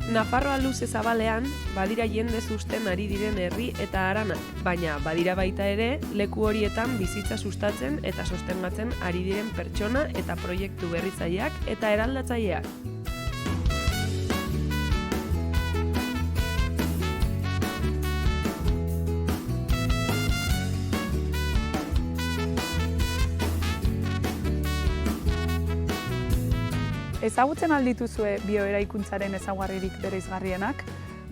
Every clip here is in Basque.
Nafarroa luze zabalean, badira jende susten ari diren herri eta haranak, baina badira baita ere, leku horietan bizitza sustatzen eta sostengatzen ari diren pertsona eta proiektu berritzaileak eta eraldatzaileak. Ezagutzen aldituzue bioeraikuntzaren ezaugarririk bereizgarrienak?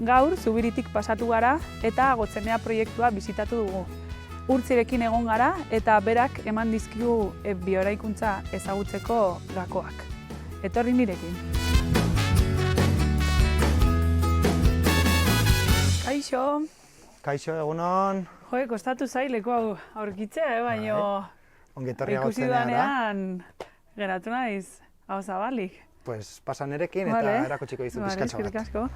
Gaur, Zubiritik pasatu gara eta Gotzenea proiektua bisitatu dugu. Urtzirekin egon gara eta berak eman dizkigu bioeraikuntza ezagutzeko gakoak. Etorri nirekin. Kaixo! Kaixo, egunon. Jo, kostatu zaileko hau aurkitzea, baina Ongetorria ikusi Gotzenea da. dudanean geratu naiz. Hau zabalik. Pues pasa nerekin eta erakutsiko dizu pizkatxo bat. Eskerrik asko.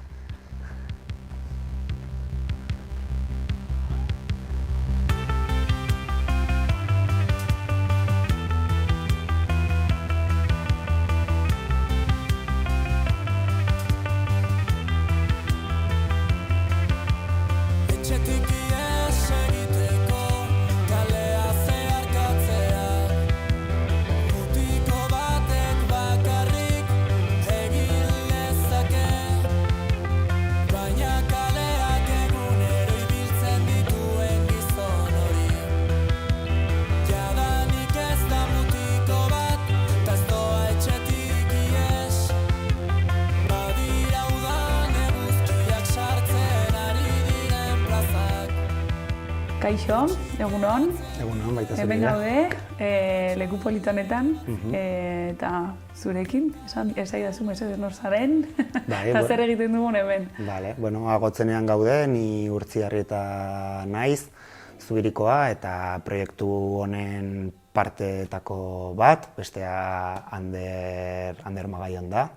Kaixo, egunon. Egunon, baita zure. Hemen gaude, leku politonetan, eta zurekin, esaidazu mesedez nor zaren, eta zer egiten dugun hemen. Bale, bueno, Gotzenean gaude, ni Urtziarrieta naiz, Zubirikoa, eta proiektu honen parteetako bat, bestea Ander Magaion da.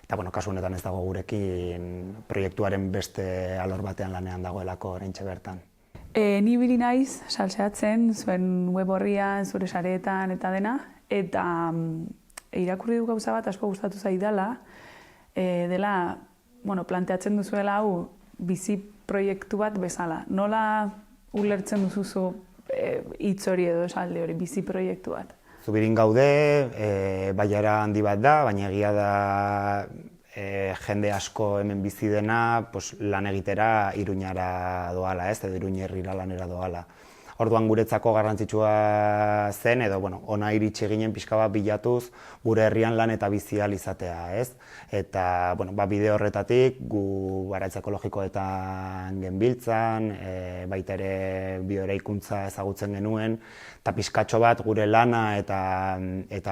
Eta, bueno, kasu honetan ez dago gurekin proiektuaren beste alor batean lanean dagoelako oraintxe bertan. Ni ibili naiz salseatzen zuen web orrian, zure sareetan eta dena, eta irakurri du gauza bat asko gustatu zaidala, dela, bueno, planteatzen duzuela hau bizi proiektu bat bezala. Nola ulertzen duzuzu hitz hori edo esaldi hori, bizi proiektu bat? Zubirin gaude, bailara handi bat da, baina egia da jende asko hemen bizi dena lan egitera Iruñara doala, edo Iruñerrira lanera doala. Orduan guretzako garrantzitsua zen, edo ona iritsi ginen pixka bat bilatuz gure herrian lan eta bizi ahal izatea, ez? Eta bide horretatik gu baratze ekologikoetan genbiltzan, baita ere bioeraikuntza ezagutzen genuen, eta pixkatxo bat gure lana eta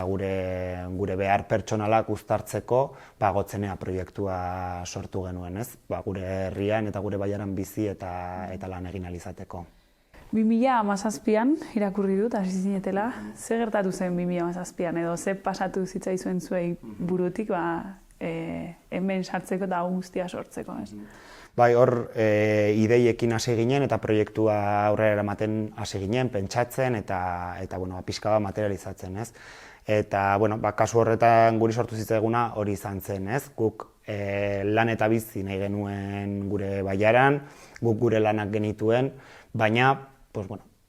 gure behar pertsonalak uztartzeko Gotzenea proiektua sortu genuen, ez? Gure herrian eta gure baiaran bizi eta lan egin ahal izateko. 2017an irakurri dut, hasi zinetela. Ze gertatu zen 2017an edo ze pasatu zitzaizuen zuei burutik hemen sartzeko eta guztia sortzeko, ez? Bai, hor ideiekin hasi ginen eta proiektua aurrera eramaten hasi ginen, pentsatzen eta pixka bat materializatzen, ez? Eta, kasu horretan guri sortu zitzaiguna hori izan zen, ez? Guk lan eta bizi nahi genuen gure baiaran, guk gure lanak genituen, baina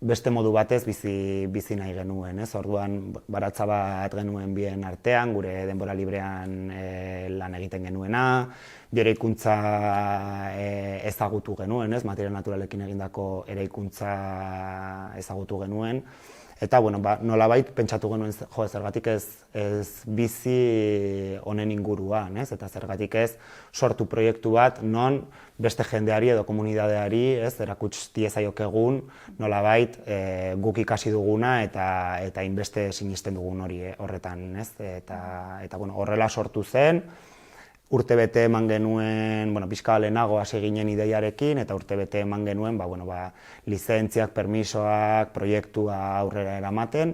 beste modu batez bizi nahi genuen, ez? Orduan baratza bat genuen bien artean, gure denbora librean lan egiten genuena, bioeraikuntza ezagutu genuen, ez? Material naturalekin egindako eraikuntza ezagutu genuen. Eta, nolabait pentsatu genuen, zergatik ez bizi honen inguruan, ez? Eta zergatik ez sortu proiektu bat non beste jendeari edo komunidadeari, ez? Erakuts diezaiokegun nolabait guk ikasi duguna eta inbeste sinisten dugun hori horretan, ez? Eta horrela sortu zen. Urtebete eman genuen, pixka lehenago hasi ginen ideiarekin, eta urtebete eman genuen, lizentziak, permisoak, proiektua aurrera eramaten,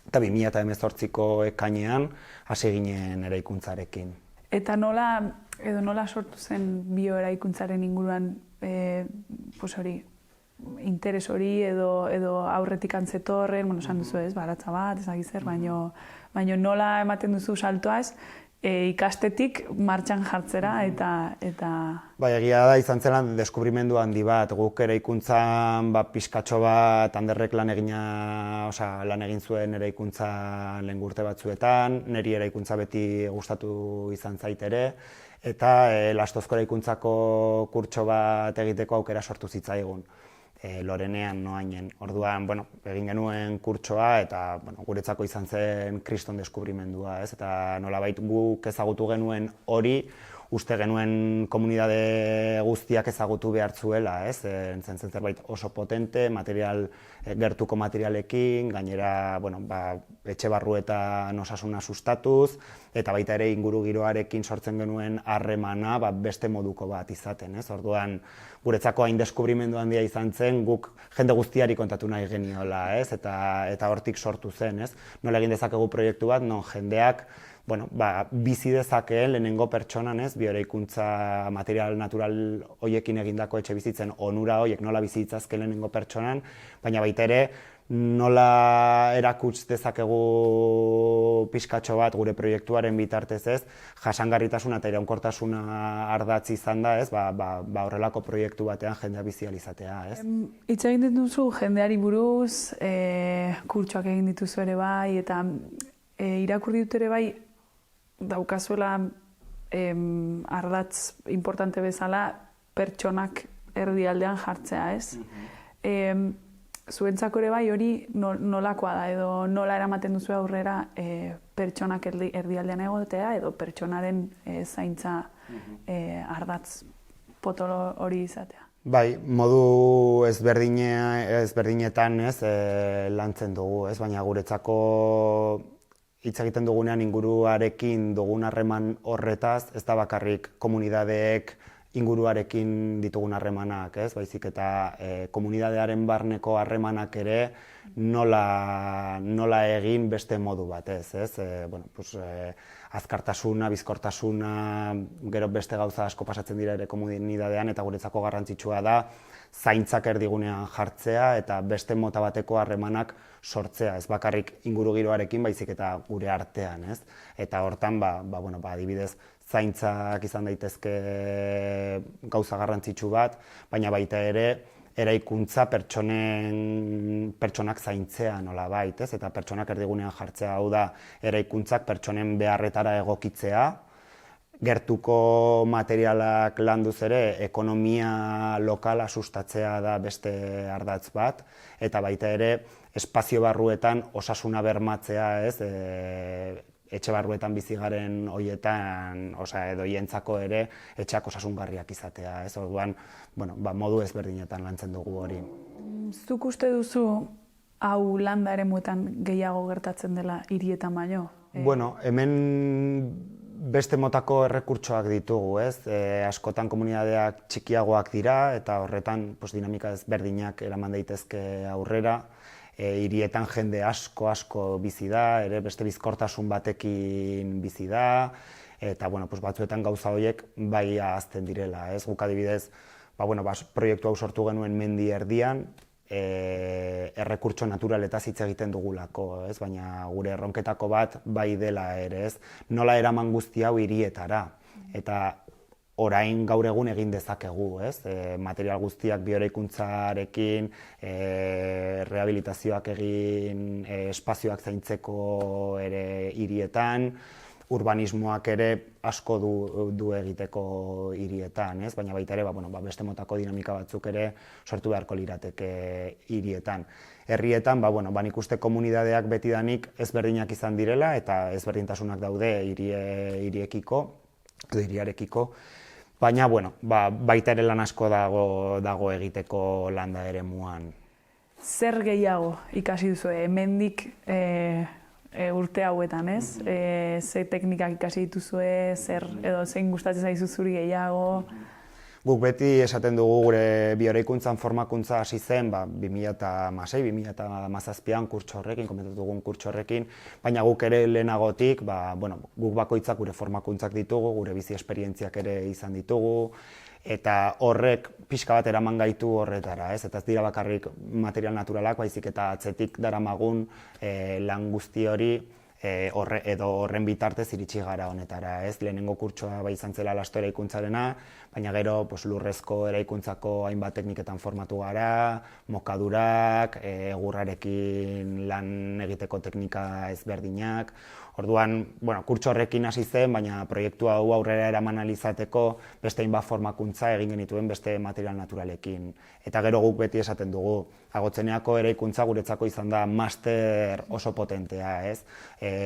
eta 2018ko ekainean hasi ginen eraikuntzarekin. Eta nola sortu zen bioeraikuntzaren inguruan interes hori edo aurretik antzetorren, esan duzu ez, baratza bat, ezagiz zer, baina nola ematen duzu saltoaz, ikastetik martxan jartzera eta... Bai, egia da izan zela deskubrimendu handi bat, guk eraikuntzan pixkatxo bat Anderrek lan egin zuen eraikuntzan lehen urte batzuetan, niri eraikuntza beti gustatu izan zait ere, eta Lastozko eraikuntzako kurtso bat egiteko aukera sortu zitzaigun. Lorenean noainen. Orduan, egin genuen kurtsoa eta guretzako izan zen kriston deskubrimendua, ez? Eta nolabait guk ezagutu genuen hori, uste genuen komunitate guztiak ezagutu behar zuela, ez? Zen zerbait oso potente, gertuko materialekin, gainera, etxe barruetan osasuna sustatuz, eta baita ere inguru giroarekin sortzen genuen harremana beste moduko bat izaten, ez? Orduan, guretzako hain deskubrimendu handia izan zen, guk jende guztiari kontatu nahi geniola, ez? Eta hortik sortu zen, ez? Nola egin dezakegu proiektu bat, non jendeak bizi dezakeen lehenengo pertsonan, ez? Bioeraikuntza material natural hoiekin egindako etxe bizitzen onura hoiek nola bizi ditzazke lehenengo pertsonan, baina baita ere nola erakuts dezakegu pixkatxo bat gure proiektuaren bitartez, ez? Jasangarritasuna eta iraunkortasuna ardatz izan da, ez? Horrelako proiektu batean jendea bizializatea, ez? Hitz egin dituzu jendeari buruz, kurtsoak egin dituzu ere bai, eta irakurri dut ere bai daukazuela ardatz importante bezala pertsonak erdialdean jartzea, ez? Zuentzako ere bai hori nolakoa da edo nola eramaten duzu aurrera pertsonak erdialdean egotea edo pertsonaren zaintza ardatz potolo hori izatea? Bai, modu ezberdinetan lantzen dugu, ez? Baina guretzako hitz egiten dugunean inguruarekin dugun harreman horretaz, ez da bakarrik komunidadeek inguruarekin ditugun harremanak, ez? Baizik eta komunidadearen barneko harremanak ere nola egin beste modu batez, ez? Azkartasuna, bizkortasuna, gero beste gauza asko pasatzen dira ere komunidadean eta guretzako garrantzitsua da zaintzak erdigunean jartzea eta beste mota bateko harremanak sortzea, ez bakarrik ingurugiroarekin baizik eta gure artean, ez? Eta hortan, adibidez, zaintzak izan daitezke gauza garrantzitsu bat, baina baita ere eraikuntza pertsonak zaintzea nolabait, ez? Eta pertsonak erdigunean jartzea, hau da, eraikuntzak pertsonen beharretara egokitzea, gertuko materialak landuz ere ekonomia lokala sustatzea da beste ardatz bat, eta baita ere espazio barruetan osasuna bermatzea, ez? Etxe barruetan bizi garen hoietan, edo hientzako ere etxeak osasungarriak izatea, ez? Orduan, modu ezberdinetan lantzen dugu hori. Zuk uste duzu hau landa eremuetan gehiago gertatzen dela hirietan baino? Hemen beste motako errekurtsoak ditugu, ez? Askotan komunitateak txikiagoak dira eta horretan dinamika ezberdinak eraman daitezke aurrera. Hirietan jende asko bizi da, ere beste bizkortasun batekin bizi da, eta batzuetan gauza horiek bai ahazten direla, ez? Guk adibidez, proiektu hau sortu genuen mendi erdian, errekurtso naturaletaz hitz egiten dugulako, ez? Baina gure erronketako bat bai dela ere, ez? Nola eraman guzti hau hirietara, eta orain gaur egun egin dezakegu, ez? Material guztiak bioeraikuntzarekin, rehabilitazioak egin, espazioak zaintzeko ere hirietan, urbanismoak ere asko du egiteko hirietan, ez? Baina baita ere, beste motako dinamika batzuk ere sortu beharko lirateke hirietan. Herrietan, nik uste komunitateak betidanik ezberdinak izan direla eta ezberdintasunak daude hiriarekiko, baina, baita ere lan asko dago egiteko landa eremuan. Zer gehiago ikasi duzu, hemendik urte hauetan, ez? Ze teknikak ikasi dituzue, edo zein gustatzen zaizu zuri gehiago? Guk beti esaten dugu gure bioeraikuntzan formakuntza hasi zen 2006-2017an kurtso horrekin, komentatu dugun kurtso horrekin, baina guk ere lehenagotik, guk bakoitzak gure formakuntzak ditugu, gure bizi esperientziak ere izan ditugu, eta horrek pixka bat eraman gaitu horretara, ez? Eta ez dira bakarrik material naturalak, baizik eta atzetik daramagun lan guzti hori edo horren bitartez iritsi gara honetara, ez? Lehenengo kurtsoa bai izan zela lasto eraikuntzarena, baina gero lurrezko eraikuntzako hainbat tekniketan formatu gara, mokadurak, egurrarekin lan egiteko teknika ezberdinak. Orduan, kurtso horrekin hasi zen, baina proiektu hau aurrera eraman ahal izateko beste hainbat formakuntza egin genituen beste material naturalekin. Eta gero guk beti esaten dugu, Agotzeneako eraikuntza guretzako izan da master oso potentea, ez?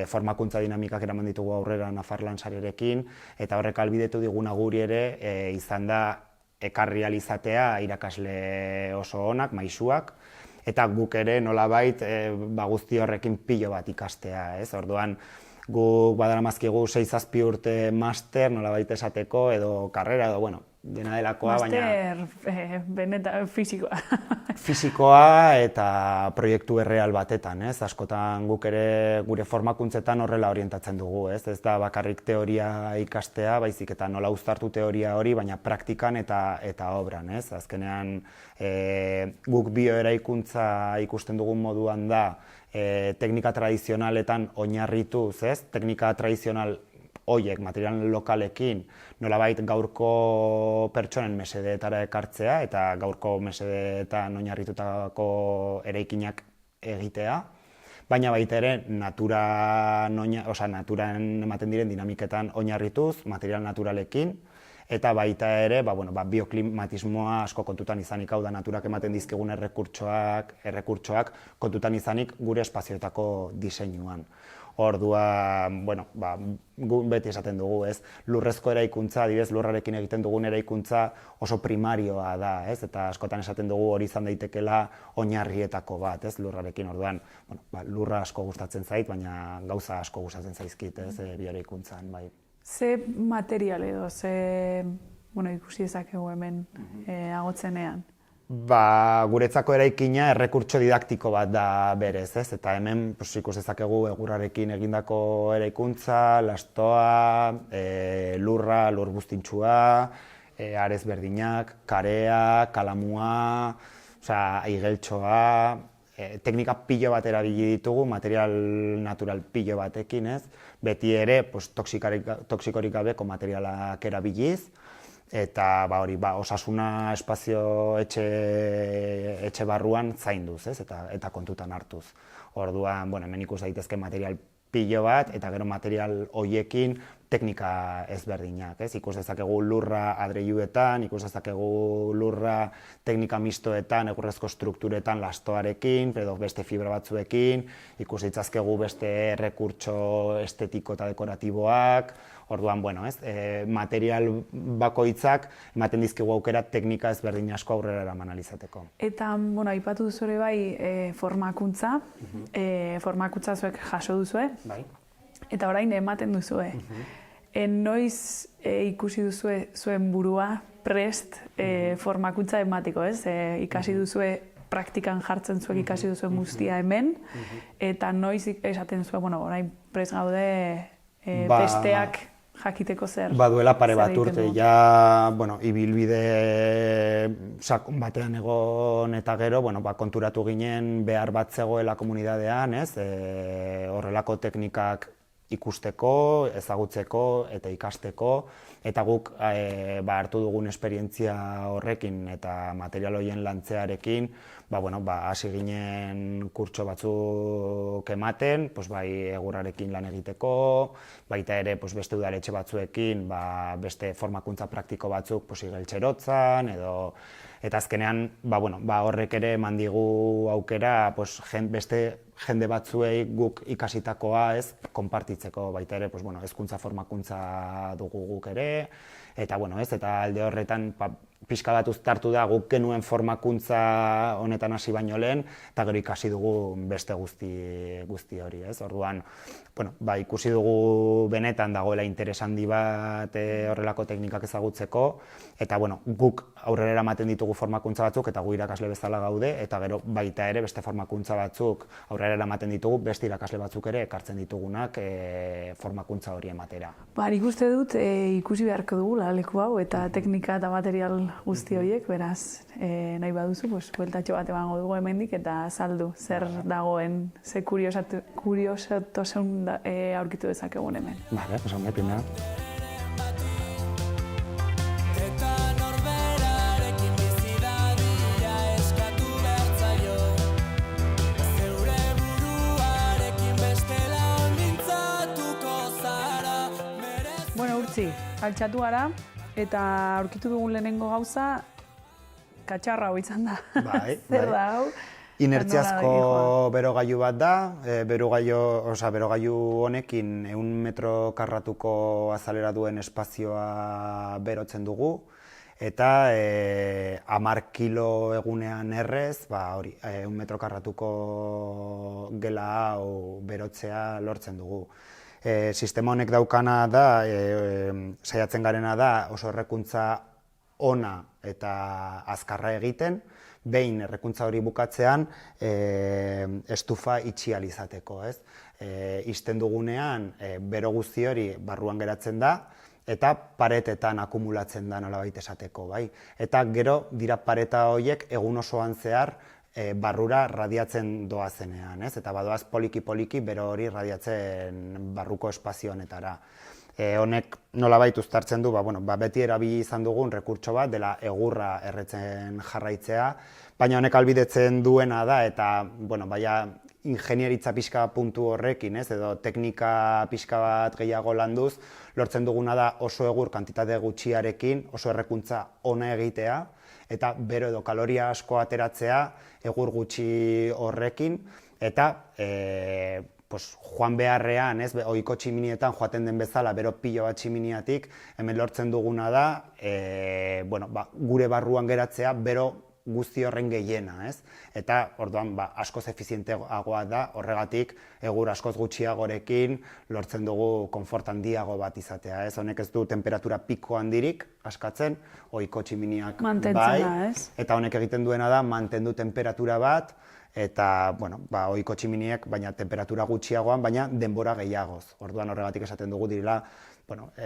Formakuntza dinamikak eraman ditugu aurrera Nafarlan sarerekin, eta horrek ahalbidetu diguna guri ere izan da ekarri ahal izatea irakasle oso onak, maisuak, eta guk ere nolabait guzti horrekin pilo bat ikastea, ez? Orduan, guk badaramazkigu 6-7 urte master nolabait esateko, edo karrera, edo, dena delakoa, baina... Master, benetan, fisikoa. Fisikoa eta proiektu erreal batetan, ez? Askotan guk ere gure formakuntzetan horrela orientatzen dugu, ez? Ez da bakarrik teoria ikastea, baizik eta nola uztartu teoria hori, baina praktikan eta obran, ez? Azkenean, guk bioeraikuntza ikusten dugun moduan da, teknika tradizionaletan oinarrituz, ez? Teknika tradizional horiek, material lokalekin, nolabait gaurko pertsonen mesedeetara ekartzea eta gaurko mesedeetan oinarritutako eraikinak egitea, baina baita ere naturan ematen diren dinamiketan oinarrituz, material naturalekin, eta baita ere bioklimatismoa asko kontutan izanik, hau da naturak ematen dizkigun errekurtsoak kontutan izanik gure espazioetako diseinuan. Orduan, gu beti esaten dugu, ez? Lurrezko eraikuntza, adibidez, lurrarekin egiten dugun eraikuntza oso primarioa da, ez? Eta askotan esaten dugu hori izan daitekela oinarrietako bat, ez? Lurrarekin, orduan, lurra asko gustatzen zait, baina gauza asko gustatzen zaizkit, ez? Bioeraikuntzan, bai. Ze material edo, ze ikusi dezakegu hemen Agotzenean? Guretzako eraikina errekurtso didaktiko bat da berez, ez? Eta hemen ikus dezakegu egurrarekin egindako eraikuntza, lastoa, lurra, lur buztintxua, arez berdinak, karea, kalamua, igeltxoa, teknika pilo bat erabili ditugu, material natural pilo batekin, ez? Beti ere toxikorik gabeko materialak erabiliz, eta osasuna espazio etxe barruan zainduz, ez? Eta kontutan hartuz. Orduan, hemen ikus daitezke material pilo bat, eta gero material hoiekin teknika ezberdinak, ez? Ikus dezakegu lurra adreiluetan, ikus dezakegu lurra teknika mistoetan, egurrezko strukturetan lastoarekin, edo beste fibra batzuekin, ikus ditzazkegu beste errekurtso estetiko eta dekoratiboak. Orduan, material bakoitzak ematen dizkigu aukera teknika ezberdin asko aurrera eraman ahal izateko. Eta, aipatu duzu ere bai formakuntza, formakuntza zuek jaso duzue, eta orain ematen duzue. Noiz ikusi duzue zuen burua prest formakuntza ematiko, ez? Ikasi duzue praktikan jartzen zuek ikasi duzuen guztia hemen, eta noiz esaten zuen, orain prest gaude besteak jakiteko zer. Duela pare bat urte, ibilbide sakon batean egon eta gero, konturatu ginen behar bat zegoela komunidadean, ez? Horrelako teknikak ikusteko, ezagutzeko eta ikasteko, eta guk hartu dugun esperientzia horrekin eta material horien lantzearekin, hasi ginen kurtso batzuk ematen, egurrarekin lan egiteko, baita ere beste udaletxe batzuekin, beste formakuntza praktiko batzuk igeltxerotzan, eta azkenean horrek ere eman digu aukera beste jende batzuei guk ikasitakoa, ez, konpartitzeko, baita ere, hezkuntza formakuntza dugu guk ere, eta alde horretan pixka bat uztartu da guk genuen formakuntza honetan hasi baino lehen, eta gero ikasi dugu beste guzti hori, ez? Orduan, ikusi dugu benetan dagoela interes handi bat horrelako teknikak ezagutzeko, eta guk aurrera eramaten ditugu formakuntza batzuk, eta gu irakasle bezala gaude, eta gero baita ere beste formakuntza batzuk aurrera eramaten ditugu, beste irakasle batzuk ere ekartzen ditugunak formakuntza hori ematera. Nik uste dut ikusi beharko dugula leku hau, eta teknika eta material guzti horiek, beraz, nahi baduzu, bueltatxo bat emango dugu hemendik eta azaldu zer dagoen, ze kuriosotasun aurkitu dezakegun hemen. Vale, pues hombre, primero. Bueno, Urtzi, altxatu gara, eta aurkitu dugun lehenengo gauza, katxarra hau izan da. Bai, Zer da hau? Inertziazko berogailu bat da, berogailu honekin 100 metro karratuko azalera duen espazioa berotzen dugu, eta 10 kilo egunean errez, 100 metro karratuko gela hau berotzea lortzen dugu. Sistema honek daukana da, saiatzen garena da oso errekuntza ona eta azkarra egiten, behin errekuntza hori bukatzean estufa itxi ahal izateko, ez? Ixten dugunean bero guzti hori barruan geratzen da eta paretetan akumulatzen da nolabait esateko, bai? Eta gero dira pareta horiek egun osoan zehar barrura radiatzen doazenean, ez? Eta badoaz poliki-poliki bero hori radiatzen barruko espazio honetara. Honek nolabait uztartzen du, beti erabili izan dugun rekurtso bat dela egurra erretzen jarraitzea, baina honek ahalbidetzen duena da eta ingenieritza pixka puntu horrekin, ez, edo teknika pixka bat gehiago landuz, lortzen duguna da oso egur kantitate gutxiarekin, oso errekuntza ona egitea, eta bero edo kaloria asko ateratzea egur gutxi horrekin, eta joan beharrean, ohiko tximinietan joaten den bezala, bero pilo bat tximiniatik, hemen lortzen duguna da, gure barruan geratzea, bero guzti horren gehiena, ez? Eta, orduan, askoz efizienteagoa da, horregatik, egur askoz gutxiagorekin lortzen dugu konfort handiago bat izatea, ez? Honek ez du temperatura piko handirik askatzen, ohiko tximiniak bai, eta honek egiten duena da, mantendu temperatura bat, eta, ohiko tximiniek, baina temperatura gutxiagoan, baina denbora gehiagoz. Orduan horregatik esaten dugu direla,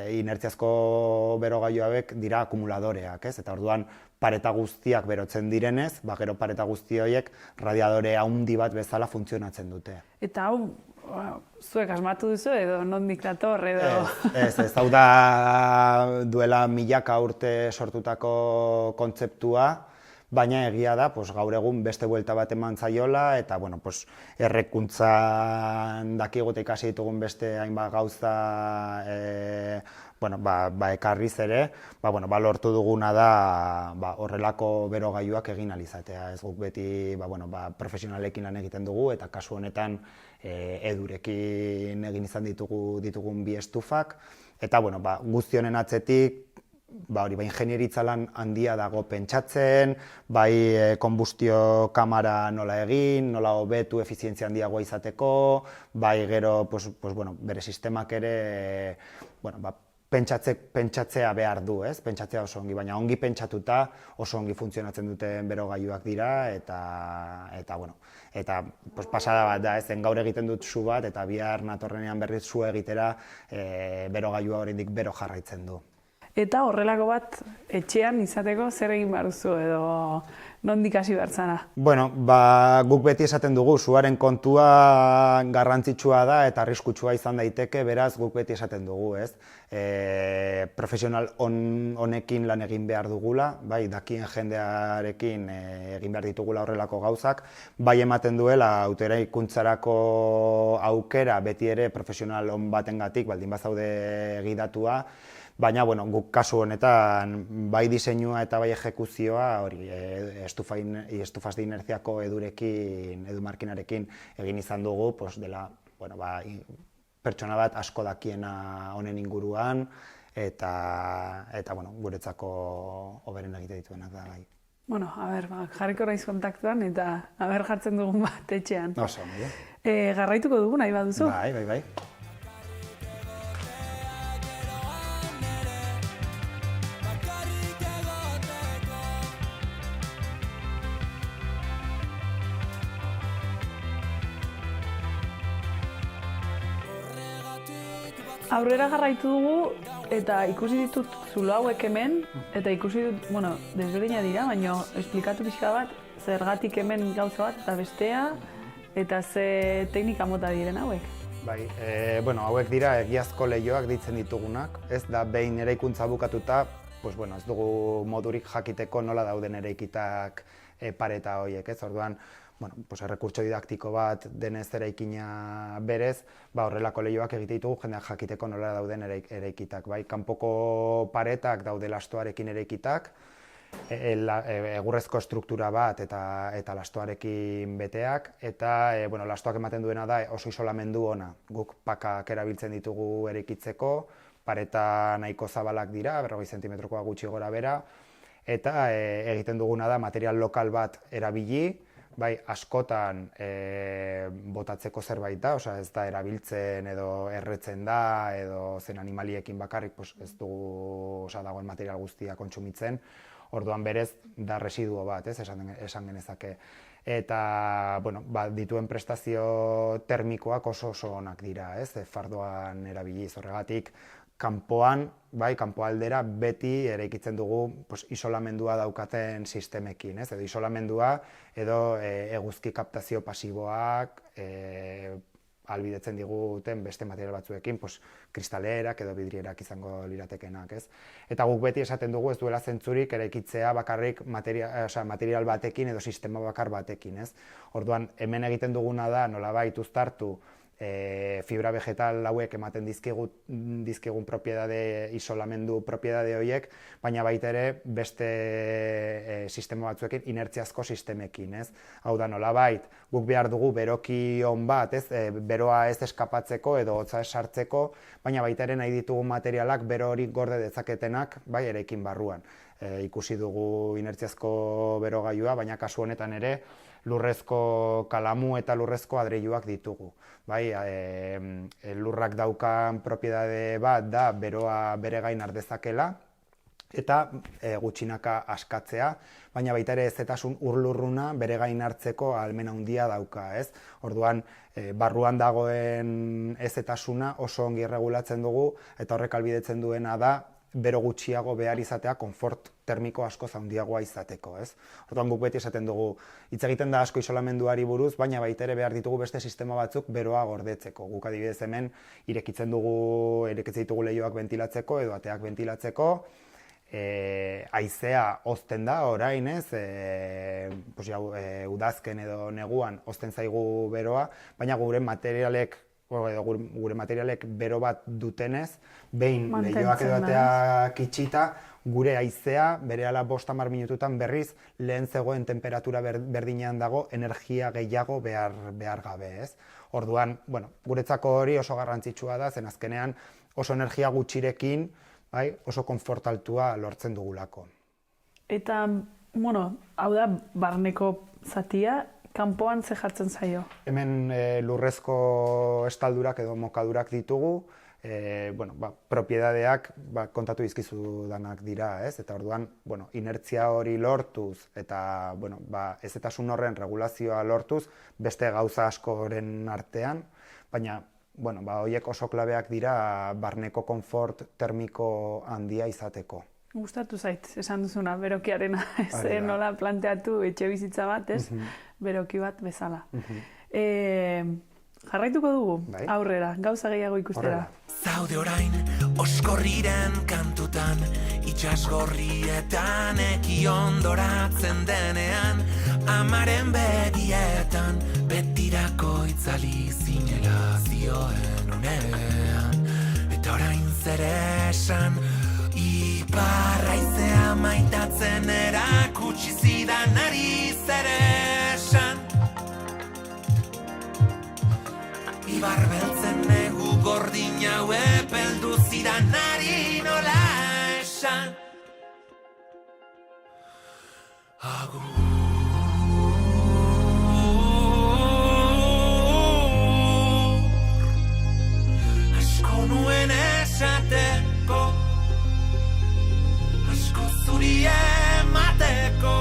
inertziazko berogailu hauek dira akumuladoreak, ez? Eta orduan pareta guztiak berotzen direnez, gero pareta guzti horiek radiadore handi bat bezala funtzionatzen dute. Eta hau, zuek asmatu duzu edo nondik dator edo... Ez, hau da duela milaka urte sortutako kontzeptua, baina egia da, gaur egun beste buelta bat eman zaiola, eta errekuntzan dakigu eta ikasi ditugun beste hainbat gauza ekarriz ere, lortu duguna da horrelako berogailuak egin ahal izatea. Ez guk beti profesionalekin lan egiten dugu, eta kasu honetan edurekin egin izan ditugun bi estufak, eta guzti honen atzetik, ingenieritza lan handia dago pentsatzen, konbustio kamara nola egin, nola hobetu efizientzia handiagoa izateko, gero bere sistemak ere pentsatzea behar du, pentsatzea oso ongi, baina ongi pentsatuta oso ongi funtzionatzen duten berogailuak dira, eta pasada bat da, gaur egiten dut su bat, eta bihar natorrenean berriz su egitera berogailua oraindik bero jarraitzen du. Eta horrelako bat etxean izateko zer egin behar duzu edo nondik hasi behar zara? Guk beti esaten dugu, suaren kontua garrantzitsua da eta arriskutsua izan daiteke, beraz guk beti esaten dugu, ez? Profesional honekin lan egin behar dugula, dakien jendearekin egin behar ditugula horrelako gauzak, ematen duela autoeraikuntzarako aukera beti ere profesional on batengatik baldin bazaude egidatua, baina guk kasu honetan bai diseinua eta bai ejekuzioa hori estufas de inerziako edurekin, edumarkinarekin egin izan dugu, dela pertsona bat asko dakiena honen inguruan eta guretzako hoberen egite dituenak da bai. Jarriko naiz kontaktuan eta jartzen dugun bat etxean. Oso, garraituko dugu nahi baduzu? Bai. Aurrera jarraitu dugu Eta ikusi ditut zulo hauek hemen, eta ikusi dut, bueno, desberdina dira, baina esplikatu pixka bat, zergatik hemen gauza bat eta bestea, eta ze teknika mota diren hauek. Bai, bueno, hauek dira egiazko leihoak ditzen ditugunak, ez da behin eraikuntza bukatuta, pues bueno, ez dugu modurik jakiteko nola dauden eraikitak pareta horiek, ez? Orduan, bueno, pues errekurtso didaktiko bat denez eraikina berez, ba horrelako leihoak egite ditugu jendeak jakiteko nola dauden eraikitak, bai? Kanpoko paretak daude lastoarekin eraikitak, egurrezko estruktura bat eta lastoarekin beteak, eta bueno, lastoak ematen duena da oso isolamendu ona. Guk pakak erabiltzen ditugu eraikitzeko, pareta nahiko zabalak dira, 40 zentimetrokoa gutxi gora bera, eta egiten duguna da material lokal bat erabili, bai, askotan botatzeko zerbait da, osea ez da erabiltzen edo erretzen da, edo zen animaliekin bakarrik, pues ez dugu, osea dagoen material guztia kontsumitzen, orduan berez da residuo bat, ez, esan genezake. Eta, bueno, ba, dituen prestazio termikoak oso onak dira, ez, fardoan erabiliz, horregatik, kanpoan, bai, kanpoaldera beti eraikitzen dugu pues, isolamendua daukaten sistemekin, ez? Edo isolamendua edo eguzki kaptazio pasiboak ahalbidetzen diguten beste material batzuekin, pues, kristalerak edo vidrierak izango liratekenak, ez? Eta guk beti esaten dugu ez duela zentzurik eraikitzea bakarrik material batekin edo sistema bakar batekin, ez? Orduan, hemen egiten duguna da nolabait uztartu fibra vegetal hauek ematen dizkigun propiedade, isolamendu propiedade horiek, baina baita ere beste sistema batzuekin, inertziazko sistemekin, ez? Hau da nolabait, guk behar dugu beroki on bat, ez? Beroa ez eskapatzeko edo hotza ez sartzeko, baina baita ere nahi ditugun materialak bero hori gorde dezaketenak, bai, eraikin barruan. Ikusi dugu inertziazko berogailua, baina kasu honetan ere lurrezko kalamu eta lurrezko adreiluak ditugu. Bai, lurrak daukan propiedade bat da beroa bere gain har dezakela eta gutxinaka askatzea, baina baita ere ezetasun urlurruna bere gain hartzeko ahalmen handia dauka, ez? Orduan, barruan dagoen ezetasuna oso ongi erregulatzen dugu eta horrek ahalbidetzen duena da bero gutxiago behar izatea konfort termiko asko handiagoa izateko, ez? Orduan guk beti esaten dugu, hitz egiten da asko isolamenduari buruz, baina baita ere behar ditugu beste sistema batzuk beroa gordetzeko. Guk adibidez hemen irekitzen ditugu leihoak ventilatzeko edo ateak ventilatzeko, haizea hozten da orain, ez? Udazken edo neguan hozten zaigu beroa, baina gure materialek bero bat dutenez, behin leihoak edo ateak itxita, gure haizea berehala 5-10 minututan berriz lehen zegoen temperatura berdinean dago energia gehiago behar gabe, ez? Orduan, bueno, guretzako hori oso garrantzitsua da, zen azkenean oso energia gutxirekin, bai, oso konfort altua lortzen dugulako. Eta, bueno, hau da barneko zatia, kanpoan ze jartzen zaio? Hemen lurrezko estaldurak edo mokadurak ditugu, propiedadeak kontatu dizkizu danak dira, ez? Eta orduan, inertzia hori lortuz eta ezetasun horren regulazioa lortuz beste gauza askoren artean, baina horiek oso klabeak dira barneko konfort termiko handia izateko. Gustatu zait, esan duzuna, berokiarena, ez nola planteatu etxe bizitza bat, ez? Beroki bat bezala. Jarraituko dugu, aurrera, gauza gehiago ikustera. Zaude orain, oskorriren kantutan, itxasgorrietan eki ondoratzen denean, amaren begietan, betirako itzali zinela zioen unean. Eta orain zer esan, iparraizea maitatzen erakutsi zidan ari zer esan. Ibar beltzen negu gordin hau epeldu zidan ari nola esan. Asko nuen esateko, asko zuri emateko.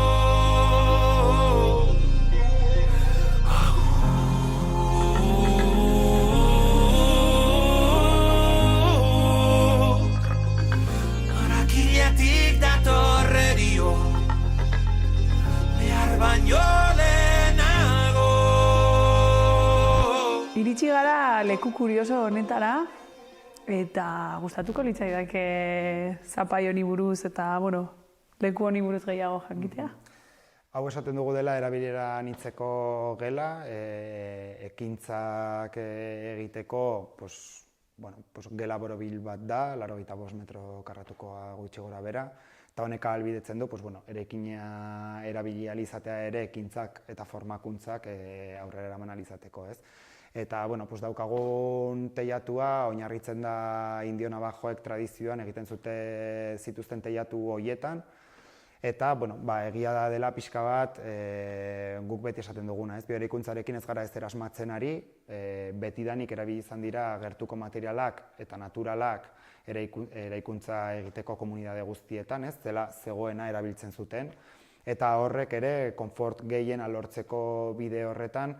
baino lehenago. Iritsi gara leku kurioso honetara, eta gustatuko litzaidake zapai honi buruz eta, leku honi buruz gehiago jakitea. Hau esaten dugu dela erabilera anitzeko gela, ekintzak egiteko gela borobil bat da, 85 metro karratukoa gutxi gora bera, eta honek ahalbidetzen du, eraikina erabili ahal izatea ere ekintzak eta formakuntzak aurrera eraman ahal izateko, ez? Eta, daukagun teilatua oinarritzen da Indio Navajoek tradizioan egiten zituzten teilatu horietan, eta, egia da dela pixka bat guk beti esaten duguna, ez? Bioeraikuntzarekin ez gara ezer asmatzen ari, betidanik erabili izan dira gertuko materialak eta naturalak eraikuntza egiteko komunitate guztietan, ez? Zela zegoena erabiltzen zuten, eta horrek ere konfort gehien lortzeko bide horretan,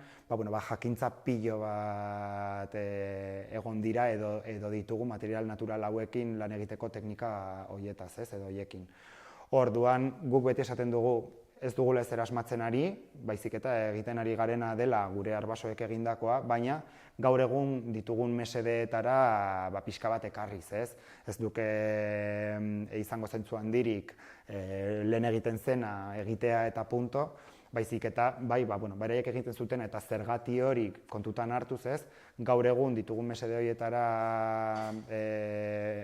jakintza pilo bat egon dira edo ditugu material natural hauekin lan egiteko teknika horietaz, ez? Edo horiekin. Orduan, guk beti esaten dugu ez dugula ezer asmatzen ari, baizik eta egiten ari garena dela gure arbasoek egindakoa, baina gaur egun ditugun mesedeetara pixka bat ekarriz, ez? Ez duke izango zentzu handirik lehen egiten zena egitea eta punto, baizik eta beraiek egiten zuten eta zergati hori kontutan hartuz, ez? Gaur egun ditugun mesede horietara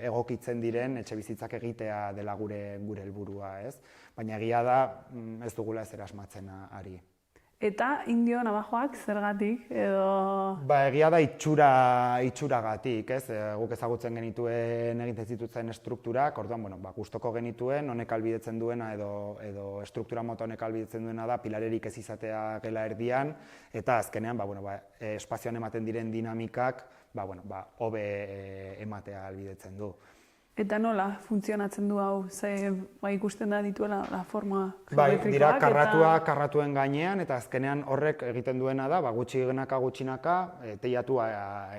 egokitzen diren etxebizitzak egitea dela gure helburua, ez? Baina egia da ez dugula ezer asmatzen ari. Eta Indio Navajoak zergatik edo... Egia da itxuragatik, ez? Guk ezagutzen genituen egiten zituzten estrukturak, orduan, gustoko genituen, honek ahalbidetzen duena edo estruktura mota honek ahalbidetzen duena da pilarerik ez izatea gela erdian, eta azkenean, espazioan ematen diren dinamikak, hobe ematea ahalbidetzen du. Eta nola funtzionatzen du hau? Ikusten da dituela forma geometrikoak? Dira karratuen gainean, eta azkenean horrek egiten duena da, gutxinaka teilatua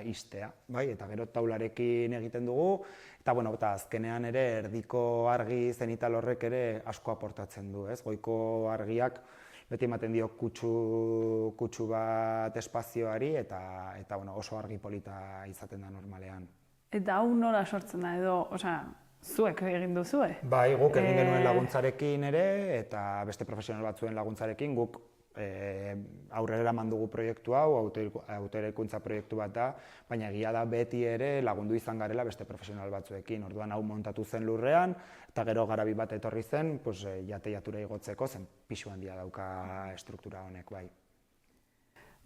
ixtea. Eta gero taularekin egiten dugu, eta azkenean ere erdiko argi zenital horrek ere asko aportatzen du. Goiko argiak beti ematen dio kutsu bat espazioari, eta oso argi polita izaten da normalean. Eta hau nola sortzen da edo, zuek egin duzue? Guk egin genuen laguntzarekin ere, eta beste profesional batzuen laguntzarekin, guk aurrera eraman dugu proiektu hau, autoeraikuntza proiektu bat da, baina egia da beti ere lagundu izan garela beste profesional batzuekin. Orduan hau montatu zen lurrean, eta gero garabi bat etorri zen, teilatura igotzeko, zen pisu handia dauka estruktura honek, bai.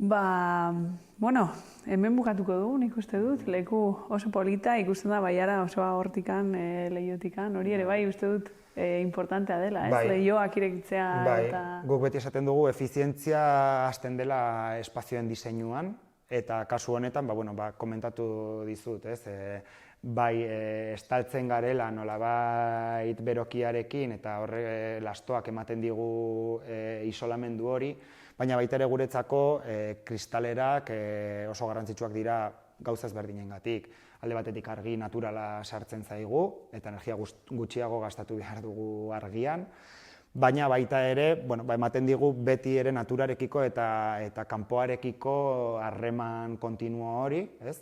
Hemen bukatuko dugu, nik uste dut, leku oso polita, ikusten da baiara osoa hortikan, lehiotikan, hori ere bai uste dut importantea dela, ez? Lehioak irekitzea eta... Guk beti esaten dugu, efizientzia hasten dela espazioen diseinuan, eta kasu honetan, komentatu dizut, ez? Estaltzen garela nolabait berokiarekin eta horre lastoak ematen digu isolamendu hori, baina baita ere guretzako kristalerak oso garrantzitsuak dira gauza ezberdinengatik. Alde batetik argi naturala sartzen zaigu eta energia gutxiago gastatu behar dugu argian, baina baita ere ematen digu beti ere naturarekiko eta kanpoarekiko harreman kontinuo hori, ez?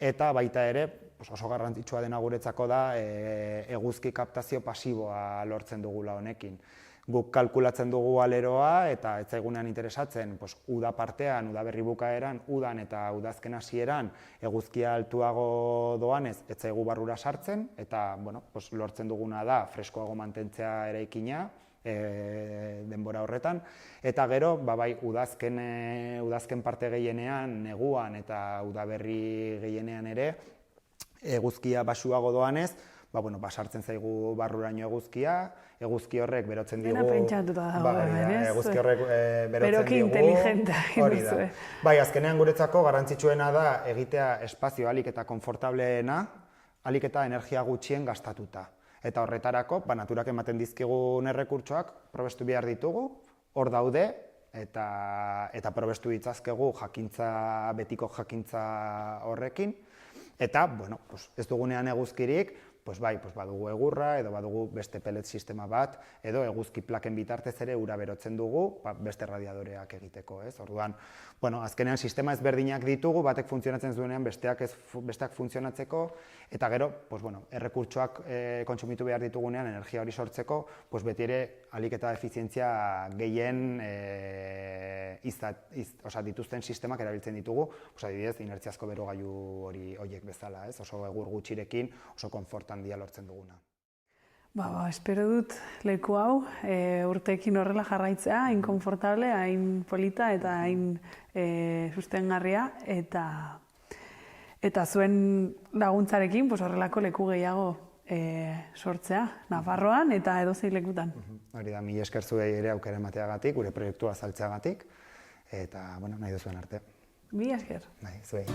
Eta baita ere oso garrantzitsua dena guretzako da eguzki kaptazio pasiboa lortzen dugula honekin. Guk kalkulatzen dugu aleroa eta ez zaigunean interesatzen uda partean, udaberri bukaeran, udan eta udazken hasieran eguzkia altuago doanez ez zaigu barrura sartzen eta lortzen duguna da freskoago mantentzea eraikina denbora horretan, eta gero udazken parte gehienean, neguan eta udaberri gehienean ere eguzkia basuago doanez, sartzen zaigu barruraino eguzki horrek berotzen digu... Dena pentsatuta dago, eguzki horrek berotzen digu... Beroki inteligenta hori da. Azkenean guretzako garrantzitsuena da egitea espazio ahalik eta konfortableena, ahalik eta energia gutxien gastatuta. Eta horretarako, naturak ematen dizkigun errekurtsoak probestu behar ditugu, hor daude, eta probestu ditzazkegu betiko jakintza horrekin. Eta, ez dugunean eguzkirik, pues bai, pues badugu egurra, edo badugu beste pelet sistema bat, edo eguzki plaken bitartez ere ura berotzen dugu, beste radiadoreak egiteko, ez? Orduan, bueno, azkenean sistema ezberdinak ditugu, batek funtzionatzen zuenean besteak funtzionatzeko, eta gero, pues bueno, errekurtsoak kontsumitu behar ditugunean, energia hori sortzeko, pues beti ere ahalik eta efizientzia gehien dituzten sistemak erabiltzen ditugu, adibidez, inertziazko berogailu horiek bezala, ez? Oso egur gutxirekin, oso konfort handia lortzen duguna. Espero dut leku hau urteekin horrela jarraitzea, hain konfortable, hain polita eta hain sustengarria, eta zuen laguntzarekin horrelako leku gehiago sortzea, Nafarroan eta edozein lekutan. Hori da, mila esker zuei ere aukera emateagatik, gure proiektua azaltzeagatik, eta, bueno, nahi duzuen arte. Mila esker. Bai, zuei.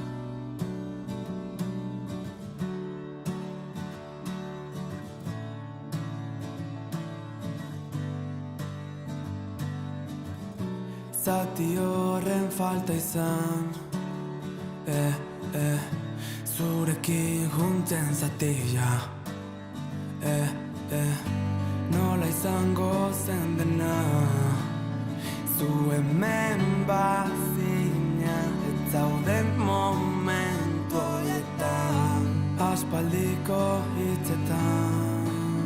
Zati horren falta izan, zurekin juntzen zatia, nola izango zen dena, zu hemen bazina, ez zauden momentu horietan, aspaldiko hitzetan,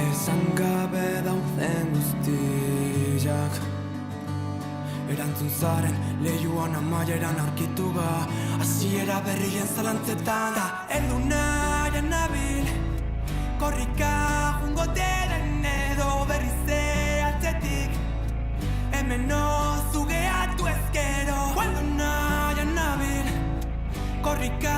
esan gabe dauden guztiak. Erantzun zaren leiuan amaieran aurkitu ga, hasiera berrien zalantzetan. Ta heldu nahian nabil, korrika jungo deren edo berriz atzetik, hemen ozu gehatu ezkero. Heldu nahian nabil, korrika